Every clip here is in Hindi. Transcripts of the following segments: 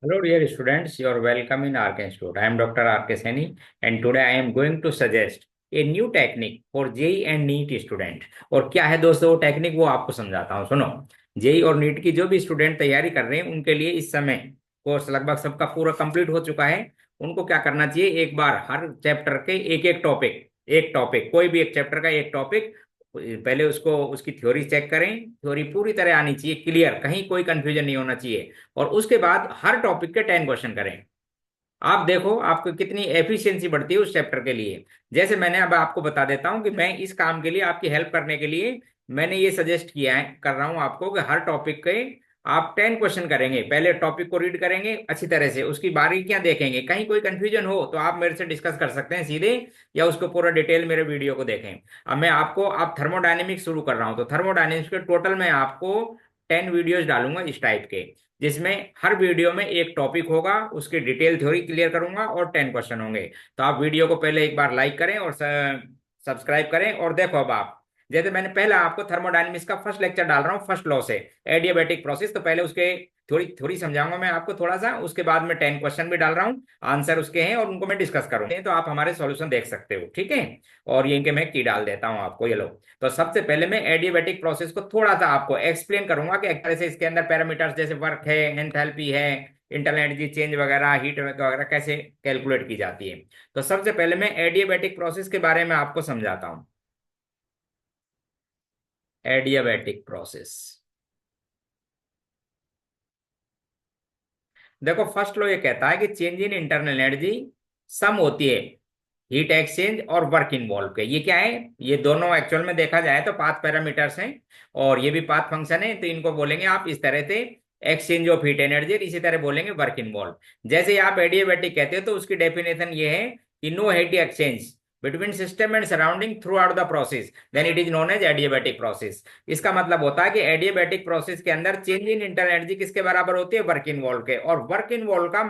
Hello, dear students. You are welcome in RK Institute. I am Dr. RK Saini, and today I am going to suggest a new technique for JEE and NEET student. और क्या है दोस्तों वो टेक्निक, वो आपको समझाता हूँ। सुनो, जेई और नीट की जो भी स्टूडेंट तैयारी कर रहे हैं उनके लिए इस समय कोर्स लगभग सबका पूरा कंप्लीट हो चुका है। उनको क्या करना चाहिए, एक बार हर चैप्टर के एक टॉपिक कोई भी एक चैप्टर का एक टॉपिक पहले उसको उसकी थ्योरी चेक करें। थ्योरी पूरी तरह आनी चाहिए, क्लियर, कहीं कोई कंफ्यूजन नहीं होना चाहिए। और उसके बाद हर टॉपिक के 10 क्वेश्चन करें। आप देखो आपको कितनी एफिशिएंसी बढ़ती है उस चैप्टर के लिए। जैसे मैंने अब आपको बता देता हूं कि मैं इस काम के लिए आपकी हेल्प करने के लिए मैंने ये सजेस्ट किया है, कर रहा हूं आपको कि हर टॉपिक के आप 10 क्वेश्चन करेंगे। पहले टॉपिक को रीड करेंगे अच्छी तरह से, उसकी बारीकियां देखेंगे, कहीं कोई कंफ्यूजन हो तो आप मेरे से डिस्कस कर सकते हैं सीधे, या उसको पूरा डिटेल मेरे वीडियो को देखें। अब मैं आपको अब थर्मोडायनेमिक्स शुरू कर रहा हूं, तो थर्मोडायनेमिक्स के टोटल मैं आपको 10 वीडियोज डालूंगा इस टाइप के, जिसमें हर वीडियो में एक टॉपिक होगा, उसकी डिटेल थ्योरी क्लियर करूंगा और 10 क्वेश्चन होंगे। तो आप वीडियो को पहले एक बार लाइक करें और सब्सक्राइब करें। और देखो अब आप, जैसे मैंने पहला आपको थर्मोडायनेमिक्स का फर्स्ट लेक्चर डाल रहा हूँ, फर्स्ट लॉ से एडियाबैटिक प्रोसेस, तो पहले उसके थोड़ी थोड़ी समझाऊंगा मैं आपको थोड़ा सा, उसके बाद में 10 क्वेश्चन भी डाल रहा हूँ, आंसर उसके हैं और उनको मैं डिस्कस करूंगा, तो आप हमारे सॉल्यूशन देख सकते हो, ठीक है। और ये इनके मैं की डाल देता हूँ आपको, ये लो। तो सबसे पहले मैं एडियाबैटिक प्रोसेस को थोड़ा सा आपको एक्सप्लेन करूंगा कि एक तरह से इसके अंदर पैरामीटर्स जैसे वर्क है, एंथैल्पी है, इंटरनल एनर्जी चेंज वगैरह, हीट वगैरह कैसे कैलकुलेट की जाती है। तो सबसे पहले मैं एडियाबैटिक प्रोसेस के बारे में आपको समझाता हूँ। एडियाबैटिक प्रोसेस, देखो फर्स्ट लॉ ये कहता है कि चेंज इन इंटरनल एनर्जी सम होती है हीट एक्सचेंज और वर्क इन्वॉल्व के। ये क्या है, ये दोनों एक्चुअल में देखा जाए तो पाथ पैरामीटर्स हैं, और ये भी पाथ फंक्शन है, तो इनको बोलेंगे आप इस तरह से एक्सचेंज ऑफ हीट एनर्जी, इसी तरह बोलेंगे वर्क इन्वॉल्व। जैसे आप एडियाबैटिक कहते हो तो उसकी डेफिनेशन ये है कि no heat exchange between system and surrounding throughout the process, then it is known as adiabatic process. इसका मतलब होता है कि एडियाबैटिक प्रोसेस के अंदर चेंज इन इंटरनल एनर्जी किसके बराबर होती है, वर्क इन्वॉल्व के। और वर्क इन्वॉल्व का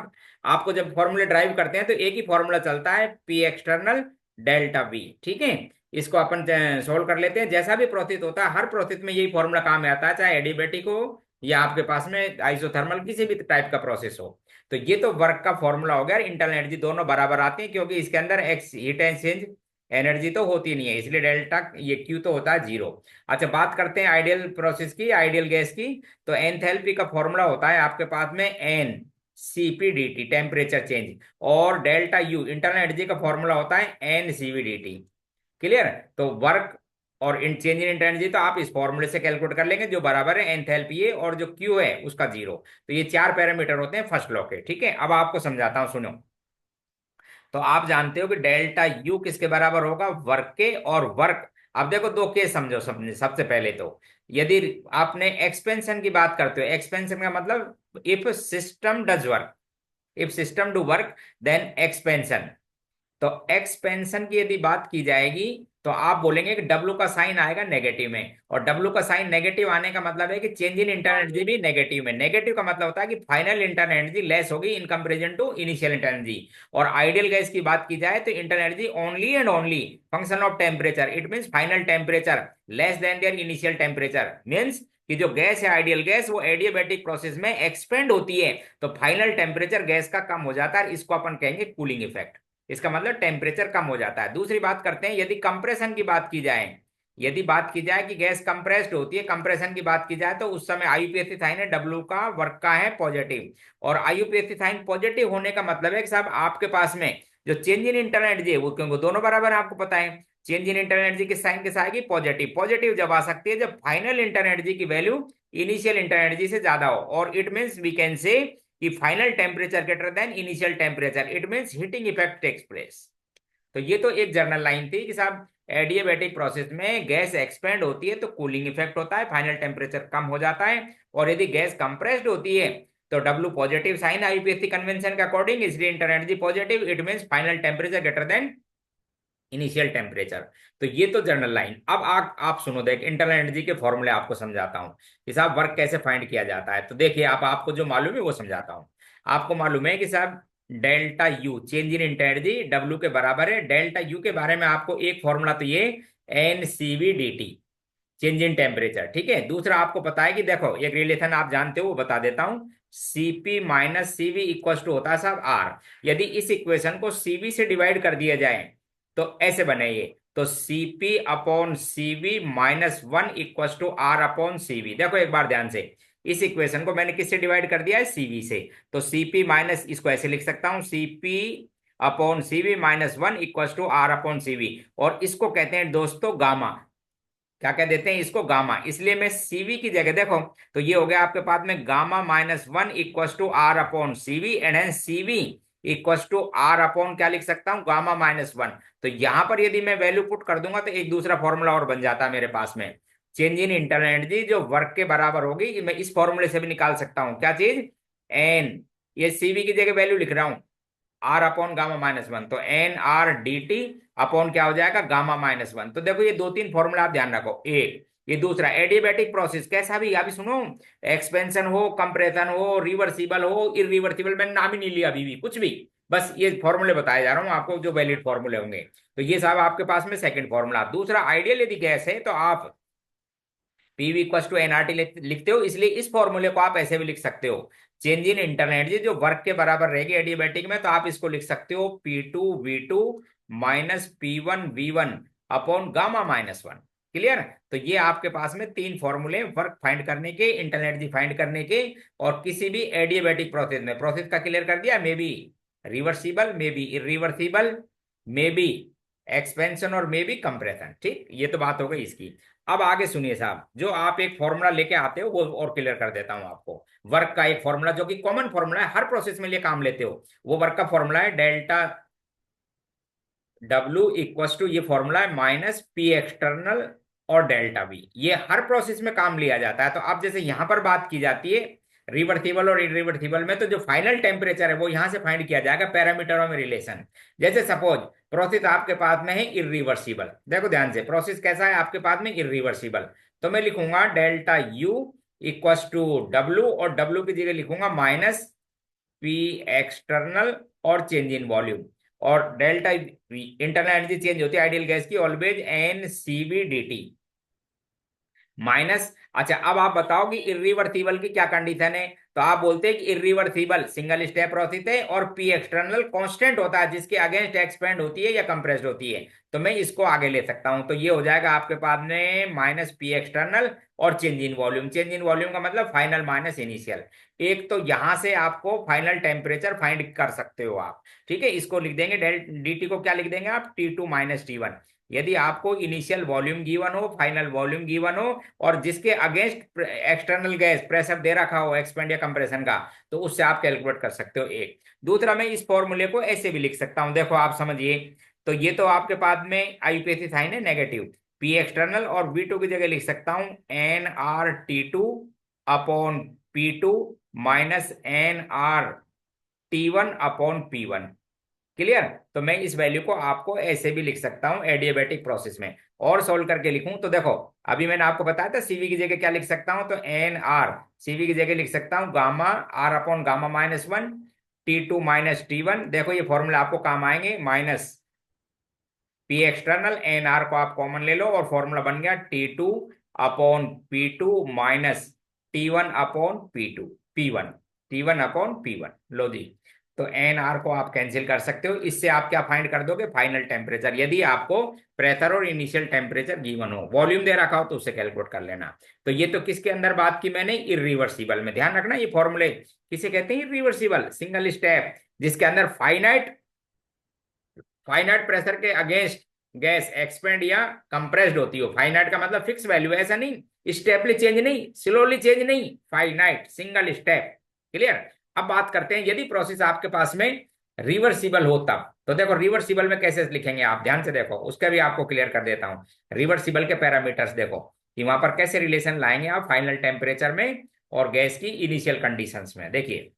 आपको जब फॉर्मूले ड्राइव करते हैं तो एक ही फॉर्मूला चलता है, पी एक्सटर्नल डेल्टा वी, ठीक है। इसको अपन सोल्व कर लेते हैं। जैसा भी प्रोसेस होता है हर प्रोसेस में यही फॉर्मूला काम में आता है, चाहे एडियाबैटिक हो या आपके पास में आइसोथर्मल किसी भी टाइप का प्रोसेस हो। तो ये तो वर्क का फॉर्मूला हो गया, इंटरनल एनर्जी दोनों बराबर आती है क्योंकि इसके अंदर एक्स हीट एक्सचेंज एनर्जी तो होती नहीं है, इसलिए डेल्टा ये क्यू तो होता है जीरो। अच्छा, बात करते हैं आइडियल प्रोसेस की, आइडियल गैस की। तो एंथैल्पी का फॉर्मूला होता है आपके पास में एन CP/dt, टेम्परेचर चेंज, और डेल्टा यू इंटरनल एनर्जी का फॉर्मूला होता है NCV/dt। क्लियर। तो वर्क और इन चेंज इन इंटरनल एनर्जी तो आप इस फॉर्मूले से कैलकुलेट कर लेंगे, जो बराबर है एंथैल्पी है और जो क्यू है उसका जीरो। तो ये चार पैरामीटर होते हैं फर्स्ट लॉ के, ठीक है। अब आपको समझाता हूं, सुनो। तो आप जानते हो कि डेल्टा यू किसके बराबर होगा, वर्क के। और वर्क, अब देखो दो केस समझो, समझे सबसे पहले तो यदि आपने एक्सपेंशन की बात करते हो, एक्सपेंशन का मतलब if system does work, if system do work then expansion. तो एक्सपेंशन की यदि बात की जाएगी तो आप बोलेंगे कि डब्ल्यू का साइन आएगा नेगेटिव में, और डब्ल्यू का साइन नेगेटिव आने का मतलब है कि चेंज इन इंटरनल एनर्जी भी नेगेटिव में। नेगेटिव का मतलब होता है कि फाइनल इंटरनल एनर्जी लेस होगी in comparison to initial internal energy. और आइडियल गैस की बात की जाए तो internal energy only and only function of temperature, it means final temperature less than their initial temperature. Means कि जो गैस है आइडियल गैस वो एडियाबैटिक प्रोसेस में एक्सपेंड होती है, तो फाइनल टेम्परेचर गैस का कम हो जाता है, इसको अपन कहेंगे कूलिंग इफेक्ट। इसका मतलब टेम्परेचर कम हो जाता है। दूसरी बात करते हैं, यदि कंप्रेशन की बात की जाए, यदि बात की जाए कि गैस कंप्रेस्ड होती है, कंप्रेशन की बात की जाए तो उस समय आईयूपीएसिथाइन है, डब्ल्यू का वर्क का है पॉजिटिव। और आईयूपीएसिथाइन पॉजिटिव होने का मतलब है कि साहब आपके पास में जो चेंज इन इंटरनल एनर्जी है वो, क्योंकि दोनों बराबर है, आपको पता है चेंज इन इंटरनल एनर्जी किस साइन के साथ आएगी, पॉजिटिव। पॉजिटिव जब आ सकती है जब फाइनल इंटरनल एनर्जी की वैल्यू इनिशियल इंटरनल एनर्जी से ज्यादा हो, और it means we can say कि final temperature greater than initial temperature, it means heating effect takes place. तो ये तो एक जर्नल लाइन थी कि साहब एडियाबैटिक प्रोसेस में गैस एक्सपेंड होती है तो कूलिंग इफेक्ट होता है, फाइनल टेम्परेचर कम हो जाता है। और यदि गैस कंप्रेस्ड होती है तो W positive sign IPSC convention के अकॉर्डिंग, इसलिए inter energy positive, it means final temperature greater than initial temperature. तो ये तो जनरल लाइन। अब आप सुनो, देख इंटरनल एनर्जी के फॉर्मूले आपको समझाता हूं कि साहब वर्क कैसे फाइंड किया जाता है। तो देखिए, आप आपको जो मालूम है वो समझाता हूं। आपको मालूम है कि साहब delta U change in internal energy W के बराबर है। डेल्टा यू के बारे में आपको एक फॉर्मूला तो ये NCV/dt, चेंज इन टेम्परेचर, ठीक है। दूसरा आपको पता है कि देखो एक रिलेशन आप जानते हो, वो बता देता हूं। Cp minus CV equal to होता है साहब आर। यदि इस इक्वेशन को सीवी से डिवाइड कर दिया जाए तो ऐसे बने ये, तो Cp upon CV minus one equal to R upon CV. देखो एक बार ध्यान से, इस इक्वेशन को मैंने किससे डिवाइड कर दिया है, सीवी से। तो Cp माइनस, इसको ऐसे लिख सकता हूं, Cp upon CV minus one equal to R upon CV. और इसको कहते हैं दोस्तों गामा। क्या कह देते हैं इसको, गामा। इसलिए मैं सीवी की जगह देखो, तो ये हो गया आपके पास में gamma minus one equal to R upon CV, and hence CV equal to R upon क्या लिख सकता हूं, गामा माइनस वन। तो यहां पर यदि मैं वैल्यू पुट कर दूंगा तो एक दूसरा फॉर्मूला और बन जाता है मेरे पास में। चेंज इन इंटरनल एनर्जी जो वर्क के बराबर होगी, मैं इस फॉर्मूले से भी निकाल सकता हूं। क्या चीज, एन, ये सीवी की जगह वैल्यू लिख रहा हूं R upon gamma minus one, तो n R d T upon क्या हो जाएगा, गामा माइनस वन। तो देखो ये दो तीन फॉर्मूला आप ध्यान रखो। एक ये, दूसरा एडियाबैटिक प्रोसेस कैसा भी, अभी सुनो, एक्सपेंशन हो, कंप्रेशन हो, रिवर्सिबल हो, इरिवर्सिबल, मैंने नाम ही नहीं लिया अभी भी कुछ भी, बस ये फॉर्मूले बताए जा रहा हूँ आपको जो वैलिड फॉर्मूले होंगे। तो ये साहब आपके पास में सेकंड फॉर्मूला। दूसरा आइडियल यदि गैस है तो आप पीवी इक्वल टू एनआरटी लिखते हो, इसलिए इस फॉर्मूले को आप ऐसे भी लिख सकते हो। चेंज इन इंटरनल एनर्जी जो वर्क के बराबर रहेगी एडियाबैटिक में, तो आप इसको लिख सकते हो P2V2 minus P1V1 upon gamma minus one. Clear. तो ये आपके पास में तीन फॉर्मूले वर्क फाइंड करने के, इंटरनल एनर्जी फाइंड करने के, और किसी भी एडियाबैटिक प्रोसेस में। प्रोसेस का क्लियर कर दिया, may be reversible, may be irreversible, may be expansion, और मे बी कंप्रेशन। ठीक, ये तो बात हो गई इसकी। अब आगे सुनिए साहब, जो आप एक फॉर्मूला लेके आते हो वो और क्लियर कर देता हूं आपको। वर्क का एक फॉर्मूला जो कि कॉमन फॉर्मूला है, हर प्रोसेस में लिए काम लेते हो, वो वर्क का फॉर्मूला है डेल्टा W इक्वस टू, ये फॉर्मूला है माइनस पी एक्सटर्नल और डेल्टा V। ये हर प्रोसेस में काम लिया जाता है। तो अब जैसे यहां पर बात की जाती है रिवर्सिबल और इरिवर्सिबल में, तो जो फाइनल टेम्परेचर है वो यहां से फाइंड किया जाएगा पैरामीटरों में रिलेशन। जैसे सपोज प्रोसेस आपके पास में है इरिवर्सिबल, देखो ध्यान से, प्रोसेस कैसा है आपके पास में, इरिवर्सिबल। तो मैं लिखूंगा delta U equals to W, और W की जगह लिखूंगा माइनस पी एक्सटर्नल और चेंज इन वॉल्यूम। और डेल्टा इंटरनल एनर्जी चेंज होती है आइडियल गैस की, always N C B D T minus. अच्छा अब आप बताओ कि इरिवर्सिबल की क्या कंडीशन है। तो आप बोलते हैं कि इरिवर्सिबल सिंगल स्टेप प्रोसेस है और पी एक्सटर्नल कांस्टेंट होता है जिसके अगेंस्ट एक्सपेंड होती है या कंप्रेस्ड होती है। तो मैं इसको आगे ले सकता हूं, तो ये हो जाएगा आपके पास में माइनस पी एक्सटर्नल और change in volume. Change in volume का मतलब फाइनल माइनस इनिशियल। एक तो यहां से आपको फाइनल टेम्परेचर फाइंड कर सकते हो आप, ठीक है। इसको लिख देंगे डेल डी टी को क्या लिख देंगे आप, T2 माइनस T1। यदि आपको इनिशियल वॉल्यूम गिवन हो, फाइनल वॉल्यूम गिवन हो, और जिसके अगेंस्ट एक्सटर्नल गैस प्रेशर दे रखा हो एक्सपेंड या कंप्रेशन का, तो उससे आप कैलकुलेट कर सकते हो। एक दूसरा, मैं इस फॉर्मूले को ऐसे भी लिख सकता हूं, देखो आप समझिए। तो ये तो आपके पास में आईपीएसी साइन है नेगेटिव, पी एक्सटर्नल, और V2 की जगह लिख सकता हूं NRT2 upon P2 minus NRT1 upon P1। Clear. तो मैं इस वैल्यू को आपको ऐसे भी लिख सकता हूं एडियाबैटिक प्रोसेस में। और सोल्व करके लिखूं तो देखो, अभी मैंने आपको बताया था सीवी की जगह क्या लिख सकता हूं, तो एन आर, सीवी की जगह लिख सकता हूं gamma R upon gamma minus one, T2 minus T1। देखो ये फॉर्मूला आपको काम आएंगे, minus P external N R को आप कॉमन ले लो, और फॉर्मूला बन गया T2 upon P2 minus T1 upon P2 P1, T1 upon P1। लो जी, तो एन आर को आप कैंसिल कर सकते हो। इससे आप क्या फाइंड कर दोगे, फाइनल टेम्परेचर, यदि आपको प्रेशर और इनिशियल टेम्परेचर गिवन हो, वॉल्यूम दे रखा हो तो उससे कैलकुलेट कर लेना। तो ये तो किसके अंदर बात की मैंने, इरिवर्सिबल में। ध्यान रखना ये फॉर्मूले किसे कहते हैं, इरिवर्सिबल सिंगल स्टेप, जिसके अंदर फाइनाइट फाइनाइट प्रेशर के अगेंस्ट गैस एक्सपेंड या कंप्रेस्ड होती हो। फाइनाइट का मतलब फिक्स वैल्यू, ऐसा नहीं स्टेपली चेंज नहीं, स्लोली चेंज नहीं, फाइनाइट सिंगल स्टेप। क्लियर। अब बात करते हैं यदि प्रोसेस आपके पास में रिवर्सिबल हो तब। तो देखो रिवर्सिबल में कैसे लिखेंगे आप ध्यान से देखो, उसका भी आपको क्लियर कर देता हूं। रिवर्सिबल के पैरामीटर्स देखो कि वहां पर कैसे रिलेशन लाएंगे आप फाइनल टेम्परेचर में और गैस की इनिशियल कंडीशंस में। देखिए,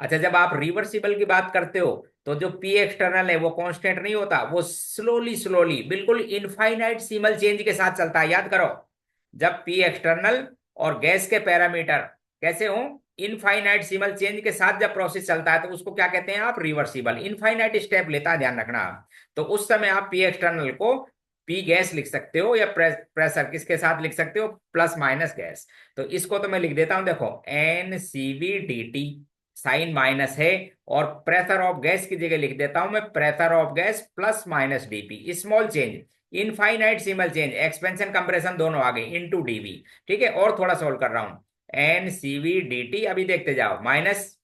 अच्छा जब आप रिवर्सिबल की बात करते हो तो जो पी एक्सटर्नल है वो कांस्टेंट नहीं होता, वो स्लोली स्लोली बिल्कुल इनफाइनाइट सीमल चेंज के साथ चलता है। याद करो, जब पी एक्सटर्नल और गैस के पैरामीटर कैसे हो, इनफाइनाइट सीमल चेंज के साथ जब प्रोसेस चलता है तो उसको क्या कहते हैं आप, रिवर्सिबल। इनफाइनाइट स्टेप लेता है, ध्यान रखना आप। तो उस समय आप पी एक्सटर्नल को पी गैस लिख सकते हो या प्रेशर किसके साथ लिख सकते हो, प्लस माइनस गैस। तो इसको तो मैं लिख देता हूं, देखो N C V D T, sign minus है, और प्रेशर ऑफ गैस की जगह लिख देता हूं मैं pressure of gas plus minus DP, small change, infinite सिमल चेंज, एक्सपेंशन कंप्रेशन दोनों आ गए इनटू डीवी। ठीक है, और थोड़ा सोल्व कर रहा हूं, N C V D T, अभी देखते जाओ, माइनस,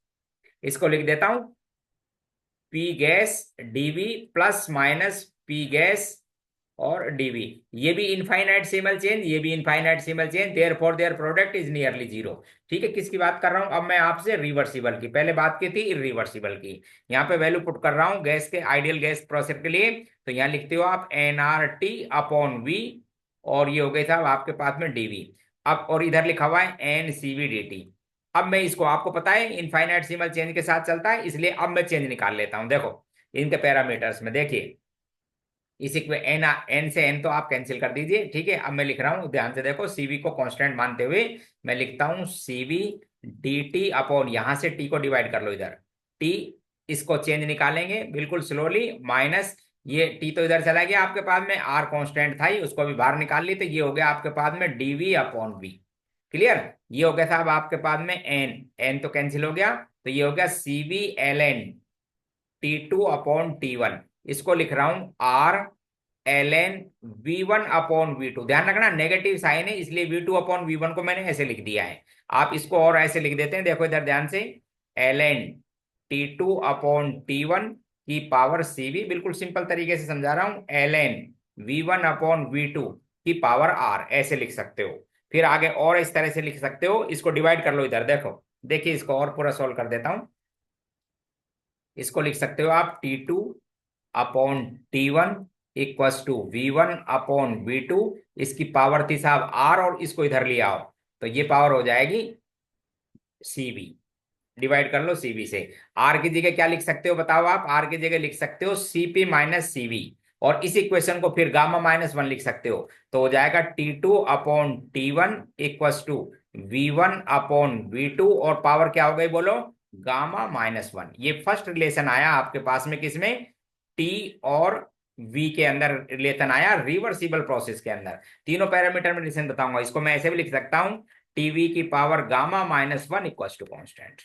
इसको लिख देता हूं P gas DV plus minus P gas और डीवी। ये भी इनफाइनाइट सिमल चेंज, ये भी infinitesimal change, therefore their product is nearly zero. ठीक है, किसकी बात कर रहा हूं अब मैं आपसे, रिवर्सिबल की, पहले बात की थी इरिवर्सिबल की। यहाँ पे वैल्यू पुट कर रहा हूं गैस के, आइडियल गैस प्रोसेस के लिए, तो यहाँ लिखते हो आप N R T upon V, और ये हो गए साहब आपके पास में डीवी। अब और इधर लिखा हुआ है N C V D T. अब मैं इसको, आपको पता है इनफाइनाइट सिमल चेंज के साथ चलता है, इसलिए अब मैं चेंज निकाल लेता हूं। देखो इनके पैरामीटर्स में देखिए, इस इक्वे एन से एन तो आप कैंसिल कर दीजिए। ठीक है, अब मैं लिख रहा हूं, ध्यान से देखो, सीवी को कांस्टेंट मानते हुए मैं लिखता हूं सीवी डी टी अपॉन, यहां से टी को डिवाइड कर लो इधर, टी, इसको चेंज निकालेंगे बिल्कुल स्लोली, माइनस ये टी तो इधर चला गया, आपके पास में आर कांस्टेंट था ही, उसको भी बाहर निकाल ली, तो ये हो गया आपके पास में डीवी अपॉन वी। क्लियर, ये हो गया साहब आपके पास में एन, एन तो कैंसिल हो गया, तो ये हो गया CV L N T two upon T one, इसको लिख रहा हूं R L N V one upon V two. ध्यान रखना नेगेटिव साइन है, इसलिए V two upon V one को मैंने ऐसे लिख दिया है। आप इसको और ऐसे लिख देते हैं, देखो इधर ध्यान से, L N T two upon T one की पावर सी वी, बिल्कुल सिंपल तरीके से समझा रहा हूं, L N V one upon V two की पावर आर, ऐसे लिख सकते हो। फिर आगे और इस तरह से लिख सकते हो, इसको डिवाइड कर लो इधर, देखो देखिए इसको और पूरा सोल्व कर देता हूं। इसको लिख सकते हो आप T two upon T one equals to V one upon V two, इसकी पावर थी साहब आर, और इसको इधर ले आओ, तो ये पावर हो जाएगी सीवी, डिवाइड कर लो सीवी से। आर की जगह क्या लिख सकते हो बताओ आप, आर की जगह लिख सकते हो सीपी माइनस सीवी, और इस इक्वेशन को फिर गामा माइनस वन लिख सकते हो, तो हो जाएगा T two upon T one equals to V one upon V two, और पावर क्या हो गई बोलो, गामा माइनस वन। ये फर्स्ट रिलेशन आया आपके पास में किसमें, टी और वी के अंदर रिलेशन आया, रिवर्सिबल प्रोसेस के अंदर। तीनों पैरामीटर में रिलेशन बताऊंगा, इसको मैं ऐसे भी लिख सकता हूं, टीवी की power gamma minus one equal to constant,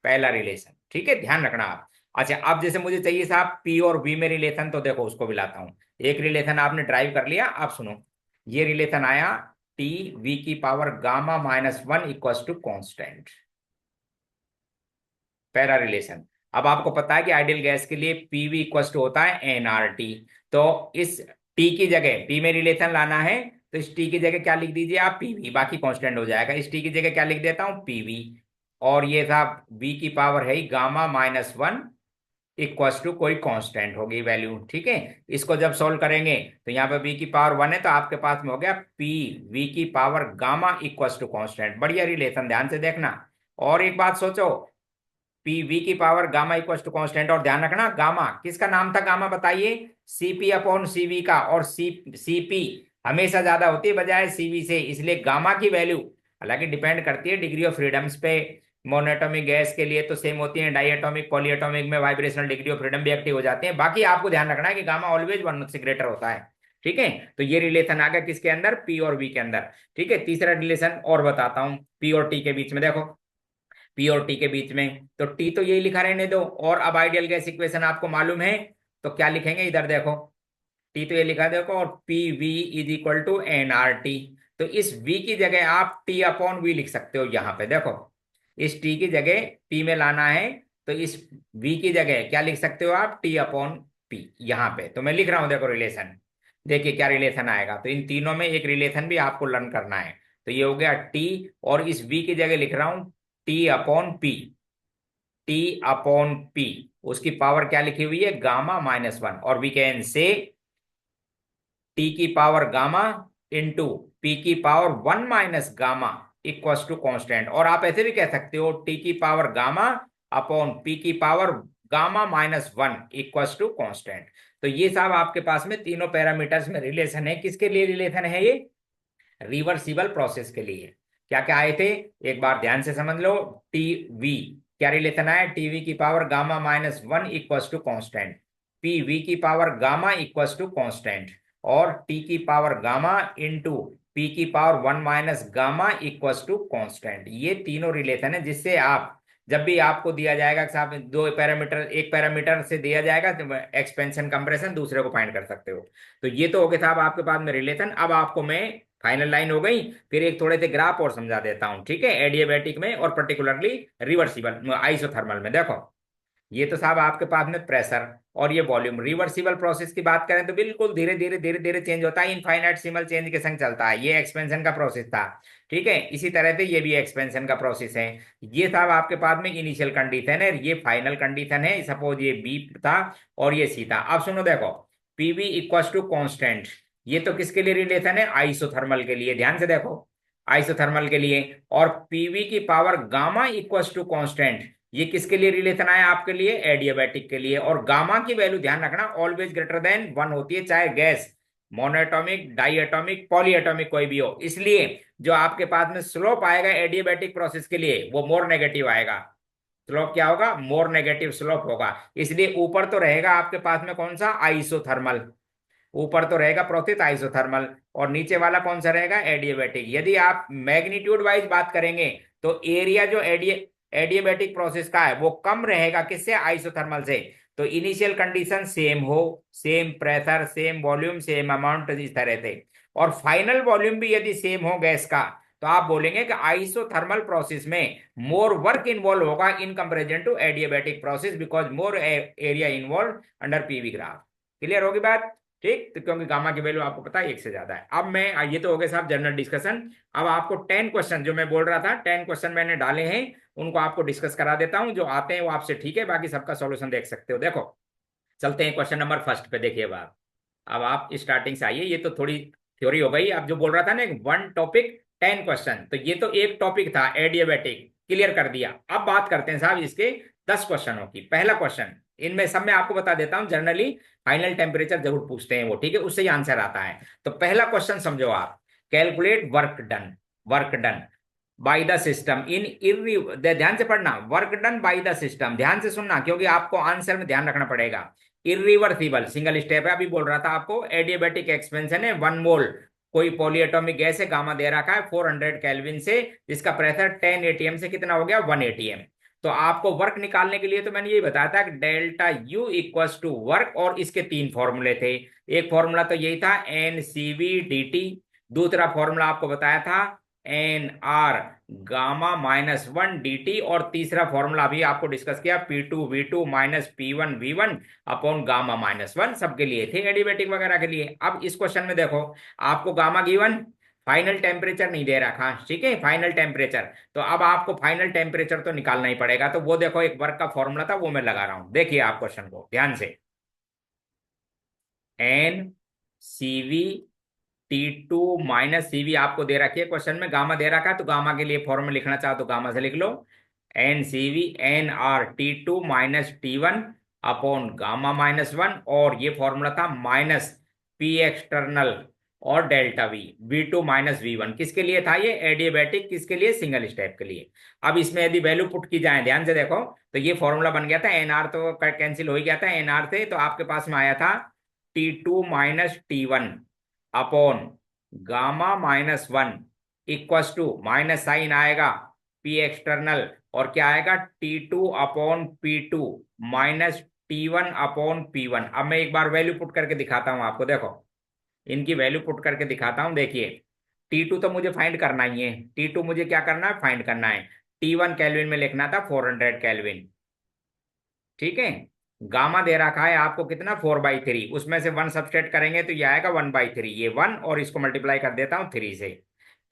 पहला रिलेशन। ठीक है, ध्यान रखना आप। अच्छा, अब जैसे मुझे चाहिए साहब पी और वी में रिलेशन, तो देखो उसको भी लाता हूं। एक रिलेशन आपने ड्राइव कर लिया, आप सुनो, ये रिलेशन आया टी वी की power gamma minus one equal to constant, पहला रिलेशन। अब आपको पता है कि आइडियल गैस के लिए पीवी इक्वल टू होता है एनआरटी, तो इस टी की जगह पी में रिलेशन लाना है, तो इस टी की जगह क्या लिख दीजिए आप, पीवी, बाकी कांस्टेंट हो जाएगा। इस टी की जगह क्या लिख देता हूं, पीवी, और ये था वी की पावर है gamma minus one equal to कोई कांस्टेंट होगी वैल्यू। ठीक है, इसको जब सोल्व करेंगे तो यहाँ पे वी की पावर वन है, तो आपके पास में हो गया पी वी की power gamma equal to constant. बढ़िया रिलेशन, ध्यान से देखना। और एक बात सोचो, पी वी की power gamma equal to constant, और ध्यान रखना गामा किसका नाम था, गामा बताइए, सीपी अपॉन सीवी का, और सीपी हमेशा ज्यादा होती है बजाय सीवी से, इसलिए गामा की वैल्यू, हालांकि डिपेंड करती है डिग्री ऑफ फ्रीडम्स पे, मोनोएटॉमिक गैस के लिए तो सेम होती है, डाइएटॉमिक पॉलीएटॉमिक में वाइब्रेशनल डिग्री ऑफ फ्रीडम भी एक्टिव हो जाते हैं, बाकी आपको ध्यान रखना है कि गामा ऑलवेज वन से ग्रेटर होता है। ठीक है, तो ये रिलेशन आ गया किसके अंदर, पी और वी के अंदर। ठीक है, तीसरा रिलेशन और बताता हूं, पी और टी के बीच में, देखो पी और टी के बीच में, तो टी तो यही लिखा रहने दो, और अब आइडियल गैस इक्वेशन आपको मालूम है, तो क्या लिखेंगे इधर देखो, टी तो ये लिखा देखो, और P V is equal to N R T, तो इस वी की जगह आप टी अपॉन वी लिख सकते हो। यहाँ पे देखो, इस टी की जगह पी में लाना है, तो इस वी की जगह क्या लिख सकते हो आप, टी अपॉन पी। यहाँ पे तो मैं लिख रहा हूँ, देखो रिलेशन, देखिए क्या रिलेशन आएगा, तो इन तीनों में एक रिलेशन भी आपको लर्न करना है। तो ये हो गया टी, और इस वी की जगह लिख रहा हूँ T upon P, T upon P, उसकी पावर क्या लिखी हुई है, गामा माइनस वन, और वी कैन से टी की पावर गामा इंटू पी की power one minus gamma equal to constant, और आप ऐसे भी कह सकते हो टी की पावर गामा अपॉन पी की power gamma minus one equal to constant. तो ये साहब आपके पास में तीनों पैरामीटर्स में रिलेशन है, किसके लिए रिलेशन है ये, रिवर्सिबल प्रोसेस के लिए। क्या क्या आए थे, एक बार ध्यान से समझ लो, टी वी क्या रिलेशन आया, टीवी की power gamma minus one equal to constant, P V की power gamma equal to constant, और टी की पावर गामा इंटू पी की power 1 - gamma equals to constant. ये तीनों रिलेशन है जिससे आप जब भी आपको दिया जाएगा कि साहब दो पैरामीटर, एक पैरामीटर से दिया जाएगा तो एक्सपेंशन कंप्रेशन, दूसरे को फाइंड कर सकते हो। तो ये तो हो गया साहब आपके पास में रिलेशन। अब आपको मैं फाइनल लाइन हो गई, फिर एक थोड़े से ग्राफ और समझा देता हूं, ठीक है, एडियाबैटिक में और पर्टिकुलरली रिवर्सिबल आइसोथर्मल में। देखो, ये तो साहब आपके पास में प्रेशर और ये वॉल्यूम, रिवर्सिबल प्रोसेस की बात करें तो बिल्कुल धीरे धीरे धीरे धीरे चेंज होता है, इनफाइनाइटसिमल चेंज के संग चलता है। ये एक्सपेंशन का प्रोसेस था, ठीक है। इसी तरह से ये भी एक्सपेंशन का प्रोसेस है। ये साहब आपके पास में इनिशियल कंडीशन है, ये फाइनल कंडीशन है। सपोज ये बी था और ये सी था। अब सुनो, देखो, पीवी इक्वल्स टू कॉन्स्टेंट, ये तो किसके लिए रिलेशन है? आइसोथर्मल के लिए। ध्यान से देखो, आइसोथर्मल के लिए। और पीवी की power gamma equals to constant, ये किसके लिए रिलेशन आया? आपके लिए, एडियाबैटिक के लिए। और गामा की वैल्यू ध्यान रखना ऑलवेज ग्रेटर देन 1 होती है, चाहे गैस मोनोएटॉमिक, डाइएटॉमिक, पॉलीएटॉमिक कोई भी हो। इसलिए जो आपके पास में स्लोप आएगा एडियाबैटिक प्रोसेस के लिए वो मोर नेगेटिव आएगा। स्लोप क्या होगा? मोर नेगेटिव स्लोप होगा। इसलिए ऊपर तो रहेगा आपके पास में कौन सा? आइसोथर्मल। ऊपर तो रहेगा प्रोसेस आइसोथर्मल, और नीचे वाला कौन सा रहेगा? एडियाबैटिक। यदि आप मैग्नीट्यूड वाइज बात करेंगे तो एरिया जो एडियाबैटिक प्रोसेस का है वो कम रहेगा, किससे? आइसोथर्मल से। तो इनिशियल कंडीशन सेम हो, same pressure, same volume, same amount, इस तरह से। और फाइनल वॉल्यूम भी यदि सेम हो गैस का, तो आप बोलेंगे कि आइसोथर्मल प्रोसेस में मोर वर्क इन्वॉल्व होगा in comparison to adiabatic process, because more area involve under P V graph. Clear होगी बात? ठीक, तो क्योंकि गामा की वैल्यू आपको पता है 1 से ज्यादा है। अब मैं, ये तो हो गए साहब जनरल डिस्कशन। अब आपको 10 क्वेश्चन जो मैं बोल रहा था, 10 क्वेश्चन मैंने डाले हैं, उनको आपको डिस्कस करा देता हूं। जो आते हैं वो आपसे ठीक है, बाकी सबका सॉल्यूशन देख सकते हो। देखो, चलते हैं क्वेश्चन नंबर फर्स्ट पे। देखिए बात, अब आप स्टार्टिंग से आइए। ये तो थोड़ी थ्योरी हो गई। अब जो बोल रहा था ना, 1 टॉपिक 10 क्वेश्चन, तो ये तो एक टॉपिक था एडियाबैटिक, क्लियर कर दिया। अब बात करते हैं साहब इसके 10 क्वेश्चनों की। पहला क्वेश्चन, इनमें सब मैं आपको बता देता हूं, जनरली फाइनल टेम्परेचर जरूर पूछते हैं वो, ठीक है, उससे ही आंसर आता है। तो पहला क्वेश्चन समझो आप, calculate work done. Work done by the system in इर्री, ध्यान से पढ़ना, work done by the system, ध्यान से सुनना क्योंकि आपको आंसर में ध्यान रखना पड़ेगा। इरिवर्सिबल सिंगल स्टेप है, अभी बोल रहा था आपको, एडियाबैटिक एक्सपेंशन है 1 मोल, कोई पॉलीएटॉमिक गैस है, गामा दे रखा है 400 केल्विन से, जिसका प्रेशर 10 एटीएम से कितना हो गया? 1 एटीएम। तो आपको वर्क निकालने के लिए तो मैंने ये बताया था कि delta U equals to work, और इसके 3 फॉर्मूले थे। एक फॉर्मूला तो यही था, N C V D T. दूसरा फॉर्मूला आपको बताया था एन आर गामा-1 dt। और तीसरा फॉर्मूला अभी आपको डिस्कस किया, P2V2 -P1V1 अपॉन गामा-1, सबके लिए थे, एडिबेटिक वगैरह के लिए। अब इस क्वेश्चन में देखो, आपको गामा गिवन, फाइनल टेम्परेचर नहीं दे रखा, ठीक है, फाइनल टेम्परेचर। तो अब आपको फाइनल टेम्परेचर तो निकालना ही पड़ेगा। तो वो देखो, एक वर्क का फॉर्मूला था वो मैं लगा रहा हूं, देखिए आप क्वेश्चन को ध्यान से। एन सीवी T2 - CV आपको दे रखी है क्वेश्चन में, गामा दे रखा है, तो गामा के लिए फॉर्मूला लिखना चाहो तो गामा से लिख लो, NCV NR T2 - T1 upon गामा-1। और ये फॉर्मूला था माइनस P एक्सटर्नल और डेल्टा V, V2 - V1 किसके लिए था? ये एडियाबैटिक, किसके लिए? सिंगल स्टेप के लिए। अब इसमें यदि वैल्यू पुट की जाए, ध्यान से देखो, तो ये फॉर्मूला बन गया था, एनआर तो कैंसिल हो ही गया था एनआर से, तो आपके पास में आया था T2 - T1 अपॉन गामा-1 इक्वस टू, माइनस साइन आएगा पी एक्सटर्नल, और क्या आएगा? T2/P2 minus T1/P1। अब मैं एक बार वैल्यू पुट करके दिखाता हूं आपको, देखो, इनकी वैल्यू पुट करके दिखाता हूं। देखिए, T2 तो मुझे फाइंड करना ही है, T2 मुझे क्या करना है? फाइंड करना है। T1 केल्विन में लिखना था 400 केल्विन, ठीक है। गामा दे रखा है आपको कितना? 4/3, उसमें से 1 सब्सट्रैक्ट करेंगे तो ये आएगा 1/3, ये 1, और इसको मल्टीप्लाई कर देता हूं 3 से।